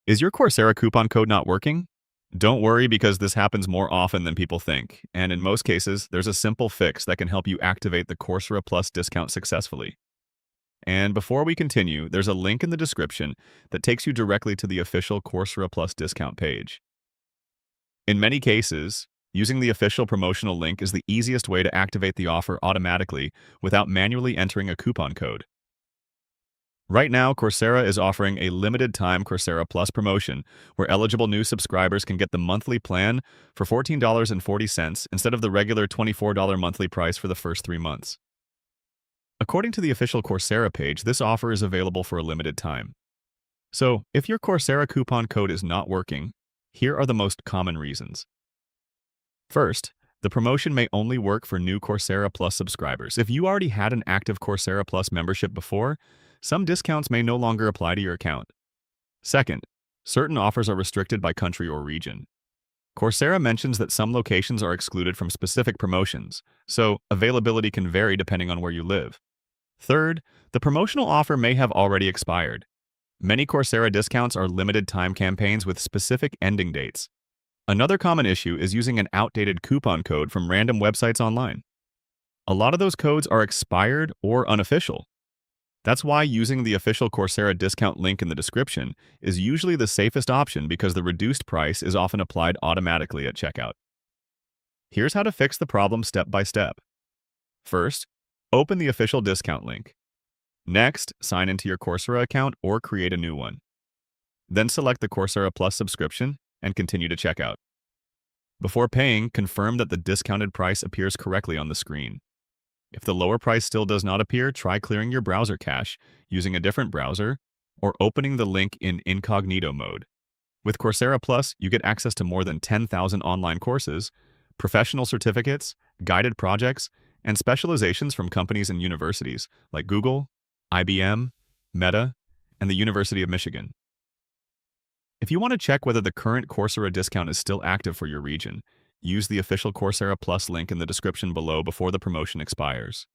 Is your Coursera coupon code not working? Don't worry because this happens more often than people think, and in most cases, there's a simple fix that can help you activate the Coursera Plus discount successfully. And before we continue, there's a link in the description that takes you directly to the official Coursera Plus discount page. In many cases, using the official promotional link is the easiest way to activate the offer automatically without manually entering a coupon code. Right now, Coursera is offering a limited-time Coursera Plus promotion where eligible new subscribers can get the monthly plan for $14.40 instead of the regular $24 monthly price for the first 3 months. According to the official Coursera page, this offer is available for a limited time. So, if your Coursera coupon code is not working, here are the most common reasons. First, the promotion may only work for new Coursera Plus subscribers. If you already had an active Coursera Plus membership before, some discounts may no longer apply to your account. Second, certain offers are restricted by country or region. Coursera mentions that some locations are excluded from specific promotions, so availability can vary depending on where you live. Third, the promotional offer may have already expired. Many Coursera discounts are limited time campaigns with specific ending dates. Another common issue is using an outdated coupon code from random websites online. A lot of those codes are expired or unofficial. That's why using the official Coursera discount link in the description is usually the safest option because the reduced price is often applied automatically at checkout. Here's how to fix the problem step by step. First, open the official discount link. Next, sign into your Coursera account or create a new one. Then select the Coursera Plus subscription and continue to checkout. Before paying, confirm that the discounted price appears correctly on the screen. If the lower price still does not appear, try clearing your browser cache using a different browser or opening the link in incognito mode. With Coursera Plus, you get access to more than 10,000 online courses, professional certificates, guided projects, and specializations from companies and universities like Google, IBM, Meta, and the University of Michigan. If you want to check whether the current Coursera discount is still active for your region, use the official Coursera Plus link in the description below before the promotion expires.